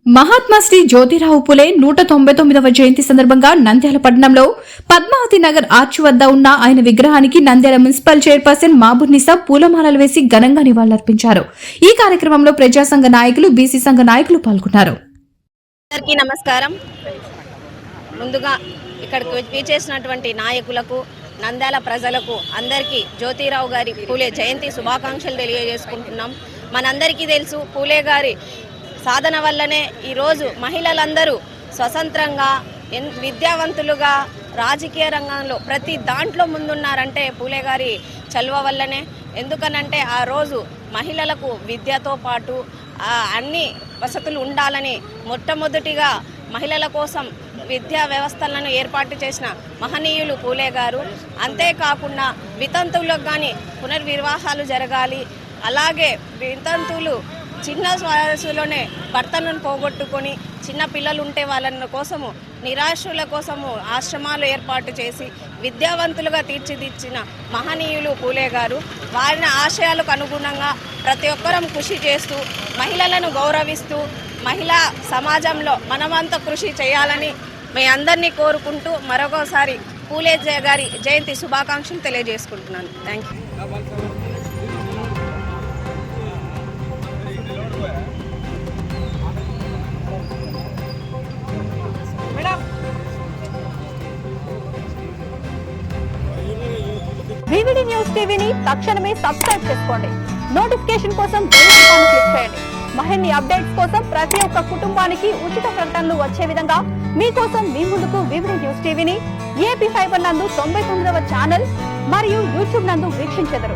మహాత్మా శ్రీ జ్యోతిరావు పులే 199వ జయంతి సందర్భంగా నంద్యాల పట్టణంలో పద్మావతి నగర్ ఆర్చ్ వద్ద ఉన్న ఆయన విగ్రహానికి నంద్యాల మున్సిపల్ చైర్పర్సన్ మాబుర్నిసా పూలమాలలు వేసి ఘనంగా నివాళులర్పించారు. ఈ కార్యక్రమంలో ప్రజాసంఘ నాయకులు, బీసీ సంఘ నాయకులు పాల్గొన్నారు. అందరికీ నమస్కారం. ముందుగా ఇక్కడికి విచ్చేసినటువంటి నాయకులకు, నంద్యాల ప్రజలకు అందరికీ జ్యోతిరావు గారి పూలే జయంతి శుభాకాంక్షలు తెలియజేసుకుంటున్నాం. మనందరికీ తెలుసు, పూలే గారి సాధన వల్లనే ఈరోజు మహిళలందరూ స్వతంత్రంగా, విద్యావంతులుగా, రాజకీయ రంగంలో ప్రతి దాంట్లో ముందున్నారంటే పూలే గారి చలువ వల్లనే. ఎందుకనంటే ఆ రోజు మహిళలకు విద్యతో పాటు అన్ని వసతులు ఉండాలని మొట్టమొదటిగా మహిళల కోసం విద్యా వ్యవస్థలను ఏర్పాటు చేసిన మహనీయులు పూలే గారు. అంతేకాకుండా వితంతువులకు కానీ పునర్వివాహాలు జరగాలి, అలాగే వితంతువులు చిన్న వయసులోనే భర్తలను పోగొట్టుకొని చిన్న పిల్లలు ఉంటే వాళ్ళ కోసము, నిరాశ్రుల కోసము ఆశ్రమాలు ఏర్పాటు చేసి విద్యావంతులుగా తీర్చిదిచ్చిన మహనీయులు పూలే గారు. వారి ఆశయాలకు అనుగుణంగా ప్రతి ఒక్కరం కృషి చేస్తూ, మహిళలను గౌరవిస్తూ, మహిళా సమాజంలో మనమంతా కృషి చేయాలని మీ అందరినీ కోరుకుంటూ మరొకసారి పూలే గారి జయంతి శుభాకాంక్షలు తెలియజేసుకుంటున్నాను. Thank you. వివిడి న్యూస్ టీవీని తక్షణమే సబ్స్క్రైబ్ చేసుకోండి. నోటిఫికేషన్ కోసం బెల్ ఐకాన్ క్లిక్ చేయండి. మరిన్ని అప్డేట్స్ కోసం ప్రతి ఒక్క కుటుంబానికి ఉచిత ప్రకటనలు వచ్చే విధంగా మీకోసం మీ ముందుకు వివిడి న్యూస్ టీవీని ఏపీ ఫైబర్ నందు 99వ ఛానల్ మరియు యూట్యూబ్ నందు వీక్షించెదరు.